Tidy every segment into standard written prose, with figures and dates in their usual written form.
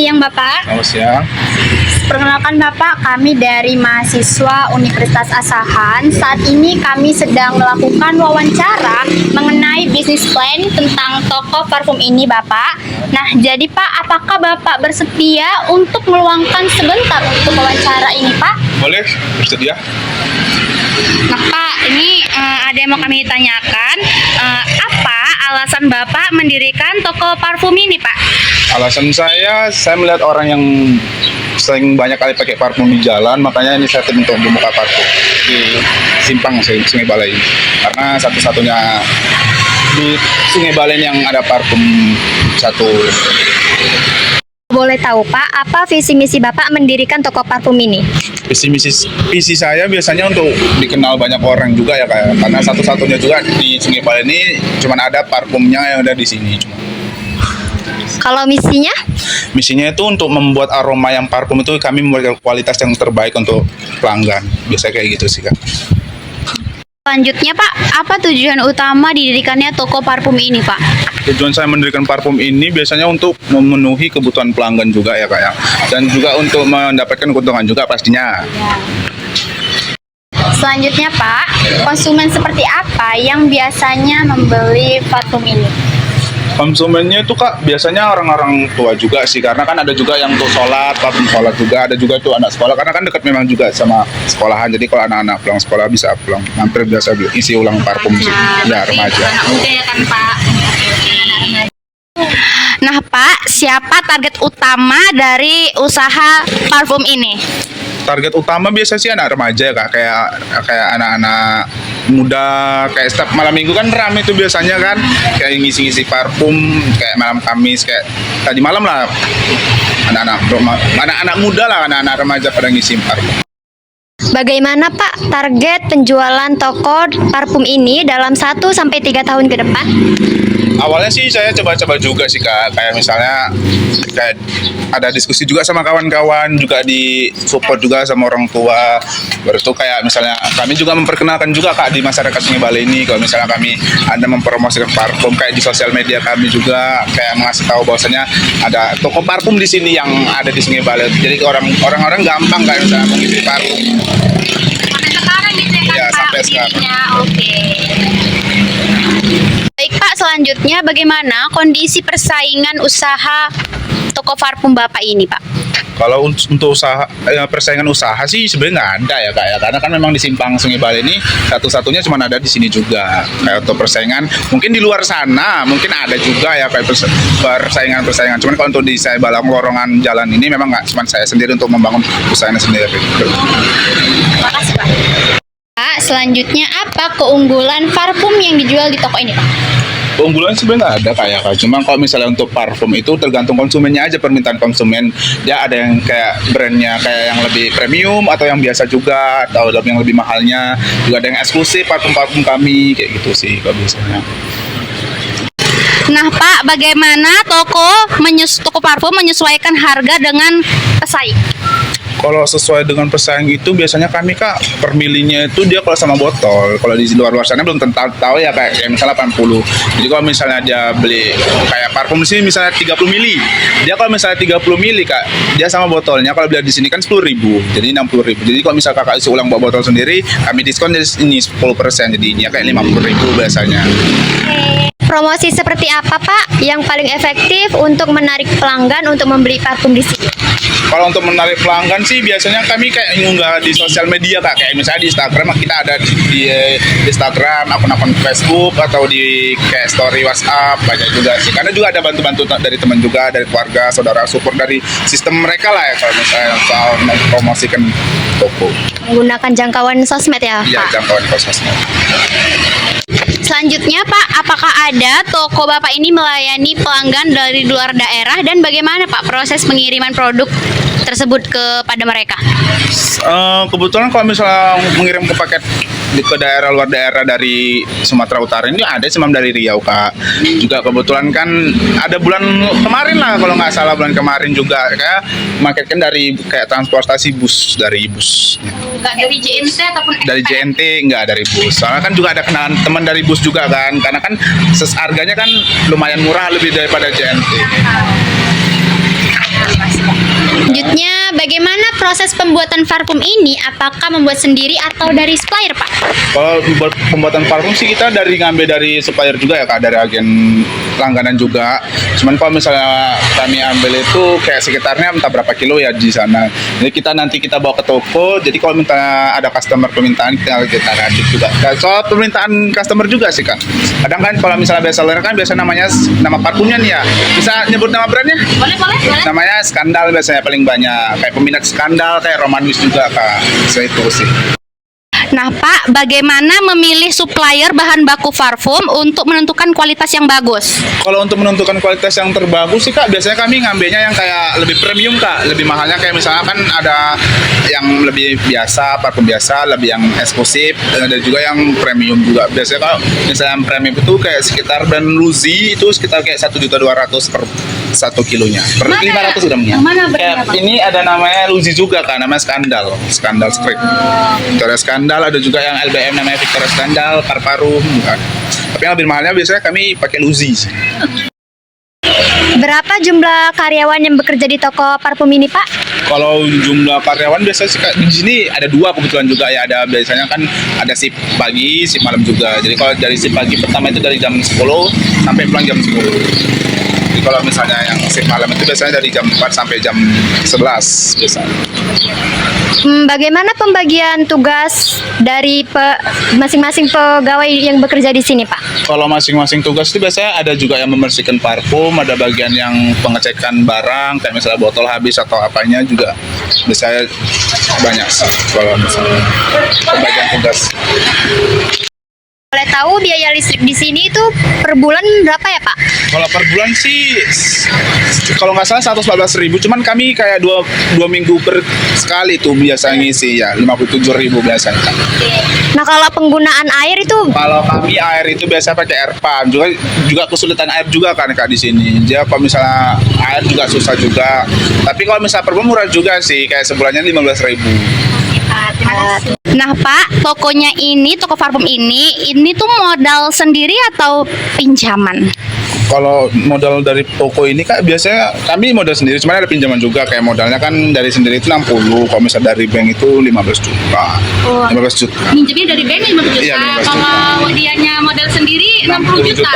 siang Bapak. Selamat siang. Perkenalkan Bapak, kami dari mahasiswa Universitas Asahan. Saat ini kami sedang melakukan wawancara mengenai bisnis plan tentang toko parfum ini Bapak. Nah, jadi Pak, apakah Bapak bersedia untuk meluangkan sebentar untuk wawancara ini Pak? Boleh, bersedia? Nah Pak, ini ada yang mau kami tanyakan. Apa alasan Bapak mendirikan toko parfum ini Pak? Alasan saya melihat orang yang sering banyak kali pakai parfum di jalan, makanya inisiatif untuk membuka parfum di simpang Sungai Balen. Karena satu-satunya di Sungai Balen yang ada parfum satu. Boleh tahu Pak, apa visi misi Bapak mendirikan toko parfum ini? Visi saya biasanya untuk dikenal banyak orang juga ya kayak, karena satu-satunya juga di Sungai Balen ini cuma ada parfumnya yang ada di sini. Kalau misinya? Misinya itu untuk membuat aroma yang parfum itu kami memberikan kualitas yang terbaik untuk pelanggan. Biasanya kayak gitu sih Kak. Selanjutnya Pak, apa tujuan utama didirikannya toko parfum ini Pak? Tujuan saya mendirikan parfum ini biasanya untuk memenuhi kebutuhan pelanggan juga ya Kak ya. Dan juga untuk mendapatkan keuntungan juga pastinya. Selanjutnya Pak, konsumen seperti apa yang biasanya membeli parfum ini? Konsumennya itu Kak biasanya orang-orang tua juga sih, karena kan ada juga yang untuk sholat, parfum sholat juga, ada juga tuh anak sekolah, karena kan dekat memang juga sama sekolahan, jadi kalau anak-anak pulang sekolah bisa pulang mampir biasa isi ulang parfum sih. Ya remaja. Anak muda ya kan Pak? Nah Pak, siapa target utama dari usaha parfum ini? Target utama biasa sih anak remaja ya Kak, kayak anak-anak muda, kayak setiap malam minggu kan rame tuh biasanya kan, kayak ngisi-ngisi parfum, kayak malam Kamis, kayak tadi malam lah, anak-anak muda lah, anak-anak remaja pada ngisi parfum. Bagaimana Pak target penjualan toko parfum ini dalam 1-3 tahun ke depan? Awalnya sih saya coba-coba juga sih Kak, kayak misalnya kayak ada diskusi juga sama kawan-kawan, juga di support juga sama orang tua. Baru itu kayak misalnya kami juga memperkenalkan juga Kak di masyarakat Sungai Balen ini, kalau misalnya kami ada mempromosikan parfum kayak di sosial media kami juga kayak ngasih tahu bahwasanya ada toko parfum di sini yang ada di Sungai Balen. Jadi orang-orang gampang kayak misalnya mau ngisi parfum. Sampai sekarang gitu ya kan Ya, Pak? sampai sekarang. Oke. Baik Pak, selanjutnya bagaimana kondisi persaingan usaha toko parfum Bapak ini Pak? Kalau untuk persaingan usaha sih sebenarnya nggak ada ya Kak ya, karena kan memang di simpang Sungai Balen ini satu-satunya cuma ada di sini juga. Kayak untuk persaingan mungkin di luar sana mungkin ada juga ya kayak persaingan. Cuman kalau untuk di saya balang lorongan jalan ini memang nggak cuma saya sendiri untuk membangun usahanya sendiri. Makasih Pak. Pak, selanjutnya apa keunggulan parfum yang dijual di toko ini Pak? Keunggulan sebenarnya nggak ada kayak Kak. Cuma kalau misalnya untuk parfum itu tergantung konsumennya aja, permintaan konsumen. Dia ada yang kayak brandnya kayak yang lebih premium atau yang biasa juga, atau yang lebih mahalnya. Juga ada yang eksklusif parfum-parfum kami kayak gitu sih kalau biasanya. Nah Pak, bagaimana toko parfum menyesuaikan harga dengan pesaing? Kalau sesuai dengan pesaing itu biasanya kami Kak per milinya itu dia kalau sama botol. Kalau di luar sana belum tahu ya kayak misalnya 80. Jadi kalau misalnya dia beli kayak parfum di sini misalnya 30 mili. Dia kalau misalnya 30 mili Kak, dia sama botolnya kalau beli di sini kan 10.000. Jadi 60.000. Jadi kalau misalnya Kakak isi ulang bawa botol sendiri, kami diskon dari ini 10%, jadinya kayak 50.000 biasanya. Promosi seperti apa Pak yang paling efektif untuk menarik pelanggan untuk membeli parfum di sini? Kalau untuk menarik pelanggan sih biasanya kami kayak ngunggah di sosial media Kak, kayak misalnya di Instagram kita ada di Instagram, akun-akun Facebook atau di kayak story WhatsApp banyak juga sih. Karena juga ada bantu-bantu dari teman juga, dari keluarga, saudara, support dari sistem mereka lah ya kalau misalnya soal mempromosikan toko. Menggunakan jangkauan sosmed ya Pak? Iya, jangkauan sosmed. Selanjutnya Pak, apakah ada toko Bapak ini melayani pelanggan dari luar daerah dan bagaimana Pak proses pengiriman produk tersebut kepada mereka? Kebetulan kalau misalnya mengirim ke paket ke daerah luar daerah dari Sumatera Utara ini ada cuma dari Riau Kak. Juga kebetulan kan ada bulan kemarin lah kalau nggak salah, bulan kemarin juga kayak marketkan dari kayak transportasi bus, dari bus. Nggak dari JNT ataupun Dari JNT nggak, dari bus. Soalnya kan juga ada kenalan teman dari bus juga kan, karena kan harganya kan lumayan murah lebih daripada JNT. Selanjutnya, bagaimana proses pembuatan parfum ini? Apakah membuat sendiri atau dari supplier, Pak? Kalau buat pembuatan parfum sih kita ngambil dari supplier juga ya Kak, dari agen langganan juga. Cuman kalau misalnya kami ambil itu kayak sekitarnya entah berapa kilo ya di sana. Jadi nanti kita bawa ke toko. Jadi kalau misalnya ada customer permintaan kita racik juga. Dan soal permintaan customer juga sih Kak. Kadang kan kalau misalnya best seller kan biasa namanya nama parfumnya nih ya. Bisa nyebut nama brandnya? Boleh. Namanya Skandal biasanya paling banyak. Kayak peminat Skandal, kayak Romanus juga Kak. Itu sih. Nah, Pak, bagaimana memilih supplier bahan baku parfum untuk menentukan kualitas yang bagus? Kalau untuk menentukan kualitas yang terbagus sih Kak, biasanya kami ngambilnya yang kayak lebih premium Kak. Lebih mahalnya kayak misalnya kan ada yang lebih biasa, parfum biasa, lebih yang eksklusif, dan ada juga yang premium juga. Biasanya kalau misalnya yang premium itu kayak sekitar brand Luzi itu sekitar kayak 1.200.000 per 1 kilonya. Per 500 gramnya. Yang mana brandnya, Kayak Pak? ini ada namanya Luzi juga Kak, namanya Skandal. Skandal Street. Victoria Skandal, ada juga yang LBM namanya Victoria Skandal, Parparum kan. Tapi yang lebih mahalnya biasanya kami pakai Luzi. Berapa jumlah karyawan yang bekerja di toko parfum ini, Pak? Kalau jumlah karyawan biasanya sih Kak, di sini ada 2 kebetulan juga ya. Ada biasanya kan ada shift pagi, shift malam juga. Jadi kalau dari shift pagi pertama itu dari jam 10 sampai pulang jam 10. Jadi kalau misalnya yang shift malam itu biasanya dari jam 4 sampai jam 11 biasanya. Bagaimana pembagian tugas dari masing-masing pegawai yang bekerja di sini, Pak? Kalau masing-masing tugas itu biasanya ada juga yang membersihkan parfum, ada bagian yang pengecekan barang, kayak misalnya botol habis atau apanya juga biasanya banyak sih kalau misalnya pembagian tugas. Boleh tahu biaya listrik di sini itu per bulan berapa ya, Pak? Kalau per bulan sih kalau nggak salah 114.000, cuman kami kayak dua minggu per sekali tuh biasa ngisi ya 57.000 biasanya. Nah, kalau penggunaan air itu Kalau kami air itu biasa pakai air pump, juga kesulitan air juga kan Kak di sini. Jadi kalau misalnya air juga susah juga. Tapi kalau misalnya per bulan murah juga sih, kayak sebulannya 15.000. Nah, Pak, toko parfum ini tuh modal sendiri atau pinjaman? Kalau modal dari toko ini Kak biasanya kami modal sendiri, cuma ada pinjaman juga, kayak modalnya kan dari sendiri itu 60, kalau misalnya dari bank itu 15 juta. Oh. 15 juta. Minjemnya dari bank 15 juta. Iya, 15 juta. Kalau dianya modal sendiri 60 juta.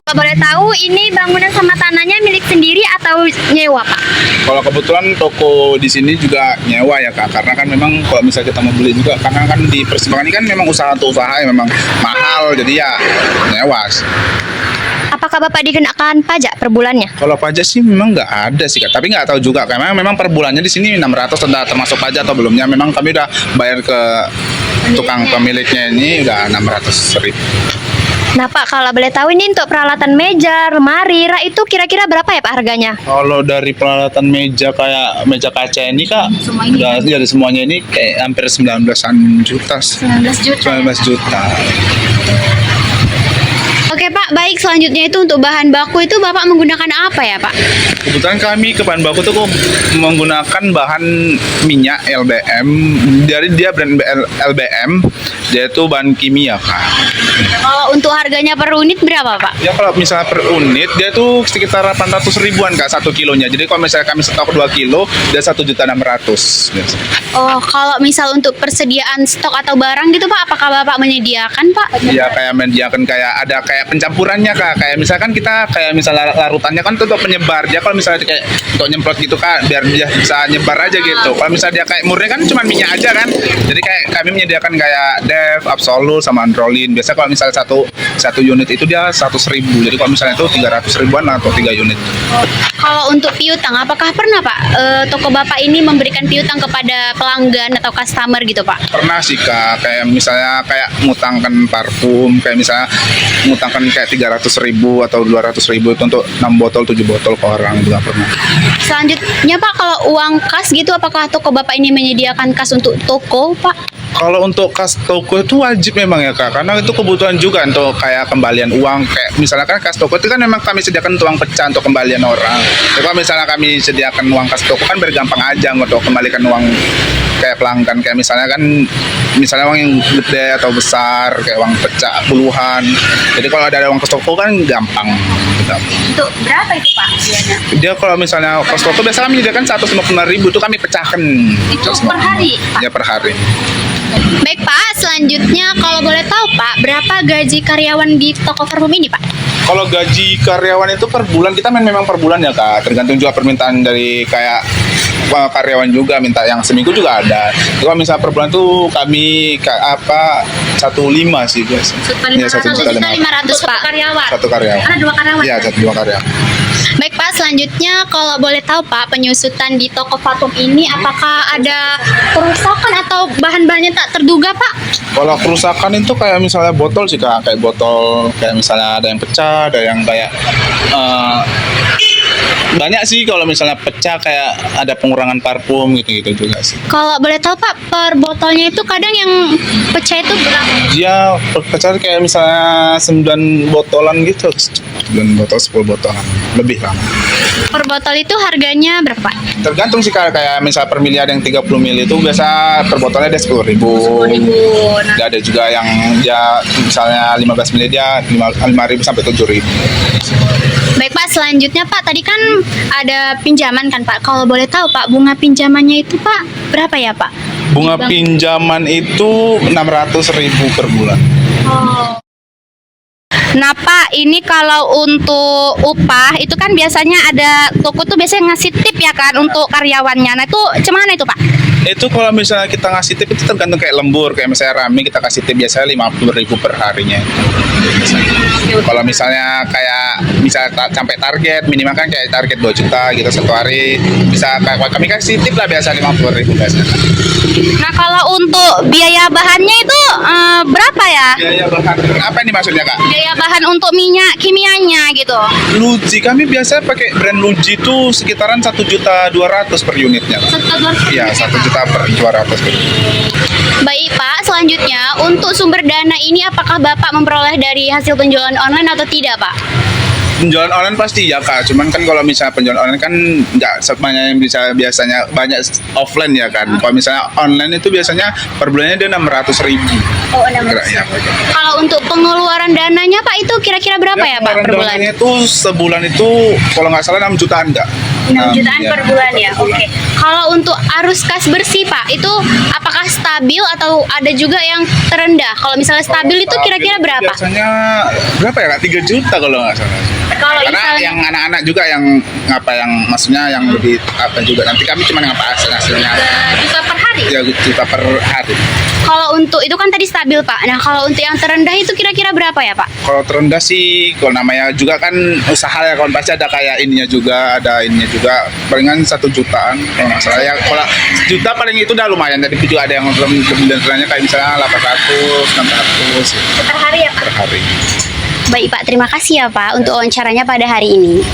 Kalau boleh tahu, ini bangunan sama tanahnya milik sendiri atau nyewa, Pak? Kalau kebetulan toko di sini juga nyewa ya Kak, karena kan memang kalau misalnya kita mau beli juga, karena kan di Persimpangan ini kan memang usaha yang memang mahal, jadi ya nyewa. Apakah Bapak dikenakan pajak per bulannya? Kalau pajak sih memang nggak ada sih Kak, tapi nggak tahu juga karena memang per bulannya di sini 600 entah termasuk pajak atau belumnya. Memang kami udah bayar ke tukang pemiliknya ini udah 600.000. Nah, Pak, kalau boleh tahu ini untuk peralatan meja, lemari, rak itu kira-kira berapa ya, Pak, harganya? Kalau dari peralatan meja kayak meja kaca ini Kak, Semua ini udah dari semuanya ini kayak hampir 19-an juta. 19 juta. 19 juta. Oke, Pak, baik. Selanjutnya itu untuk bahan baku itu Bapak menggunakan apa ya, Pak? Kebetulan kami ke bahan baku tuh menggunakan bahan minyak LBM. Dari dia brand LBM, dia itu bahan kimia Kak. Kalau untuk harganya per unit berapa, Pak? Ya kalau misalnya per unit dia tuh sekitar 800 ribuan Kak 1 kilonya. Jadi kalau misalnya kami stok 2 kilo dia 1.600.000. Oh, kalau misal untuk persediaan stok atau barang gitu, Pak, apakah Bapak menyediakan, Pak? Iya kayak menyediakan kayak ada kayak pencampurannya Kak. Kayak misalkan kita kayak misalnya larutannya kan untuk penyebar. Dia kalau misalnya kayak untuk nyemprot gitu Kak biar dia bisa nyebar aja gitu. Kalau misalnya dia kayak murni kan cuma minyak aja kan. Jadi kayak kami menyediakan kayak Dev, Absolut sama Androlin. Biasa kalau misalnya satu unit itu dia 100.000. Jadi kalau misalnya itu 300 ribuan atau 3 unit. Kalau untuk piutang, apakah pernah, Pak, toko Bapak ini memberikan piutang kepada pelanggan atau customer gitu, Pak? Pernah sih Kak, kayak misalnya kayak ngutangkan parfum, kayak misalnya ngutangkan kayak 300.000 atau 200.000 itu untuk 6 botol, 7 botol ke orang juga pernah. Selanjutnya, Pak, kalau uang kas gitu, apakah toko Bapak ini menyediakan kas untuk toko, Pak? Kalau untuk kas toko itu wajib memang ya Kak, karena itu kebutuhan juga untuk kayak kembalian uang. Kayak misalnya kan kas toko itu kan memang kami sediakan uang pecah untuk kembalian orang. Jadi kalau misalnya kami sediakan uang kas toko kan bergampang aja untuk kembalikan uang kayak pelanggan, kayak misalnya kan misalnya uang yang gede atau besar kayak uang pecah puluhan. Jadi kalau ada uang kos toko kan gampang gitu. Itu berapa itu Pak biasanya? Dia kalau misalnya kos toko biasa kami menyediakan 150.000 itu kami pecahkan. Itu per hari, Pak? Ya per hari. Baik Pak, selanjutnya kalau boleh tahu Pak, berapa gaji karyawan di toko parfum ini Pak? Kalau gaji karyawan itu per bulan kita memang per bulan ya Kak. Tergantung juga permintaan dari kayak karyawan juga minta yang seminggu juga ada. Kalau misalnya per bulan tuh kami 1,5 sih biasa. Ya, 1.500.000 Pak. Karyawan. Satu karyawan. Ada 2 karyawan. Iya, dua karyawan. Baik Pak, selanjutnya kalau boleh tahu Pak, penyusutan di toko parfum ini apakah ada kerusakan atau bahan-bahannya tak terduga Pak? Kalau kerusakan itu kayak misalnya botol sih Kak, kayak botol kayak misalnya ada yang pecah, ada yang kayak banyak sih kalau misalnya pecah kayak ada pengurangan parfum gitu-gitu juga sih. Kalau boleh tahu Pak, per botolnya itu kadang yang pecah itu berapa? Dia pecah kayak misalnya 9 botolan gitu, 9 botol, 10 botolan lebih lah. Per botol itu harganya berapa Pak? Tergantung sih Kak, kayak misalnya per mili ada yang 30 mili itu biasa per botolnya ada 10.000. 10.000. Nah, Ada juga yang dia misalnya 15 mili dia 5.000 sampai 7.000. baik Pak, selanjutnya Pak, tadi kan ada pinjaman kan Pak. Kalau boleh tahu Pak, bunga pinjamannya itu Pak berapa ya Pak? Bunga pinjaman itu 600.000 per bulan. Oh. Nah Pak, ini kalau untuk upah itu kan biasanya ada toko tuh biasanya ngasih tip ya kan untuk karyawannya. Nah itu cemana itu Pak? Itu kalau misalnya kita ngasih tip itu tergantung kayak lembur, kayak misalnya Rami kita kasih tip biasanya 50.000 per harinya. Kalau misalnya kayak sampai target minimal kan kayak target 2 juta gitu satu hari, bisa kami kasih tip lah biasa 50.000 biasanya. Nah kalau untuk biaya bahannya itu berapa ya? Biaya bahan apa ini maksudnya Kak? Biaya bahan untuk minyak kimianya gitu. Luji kami biasa pakai brand Luji itu sekitaran 1.200.000 per unitnya. Iya, 1.000.000 per 200 per unit. Baik Pak, selanjutnya untuk sumber dana ini apakah Bapak memperoleh dari hasil penjualan online atau tidak Pak? Penjualan online pasti ya Kak, cuman kan kalau misalnya penjualan online kan nggak semuanya yang bisa, biasanya banyak offline ya kan. Kalau misalnya online itu biasanya per bulannya dia 600.000. Oh, 600.000. Ya, Kalau untuk pengeluaran dananya Pak itu kira-kira berapa ya Pak per bulan? Dananya itu sebulan itu kalau nggak salah 6 jutaan enggak? 6 jutaan per bulan ya. Oke. Kalau untuk arus kas bersih Pak, itu apakah stabil atau ada juga yang terendah? Kalau misalnya stabil itu kira-kira berapa? Biasanya berapa ya Kak? 3 juta kalau nggak salah. Kalau Karena misalnya yang anak-anak juga yang maksudnya yang lebih apa juga, nanti kami cuma ngapa hasilnya 3 juta per hari. ya juta per hari. Kalau untuk itu kan tadi stabil Pak. Nah kalau untuk yang terendah itu kira-kira berapa ya Pak? Kalau terendah sih, kalau namanya juga kan usaha ya, kalau pasti ada kayak ininya juga, ada ininya juga, palingan 1 jutaan kalau nggak salah ya. Kalau 1 juta paling itu udah lumayan, tapi juga ada yang lebih rendah kayak misalnya 800, 600 Per hari ya Pak? per hari. Baik Pak, terima kasih ya Pak untuk wawancaranya pada hari ini.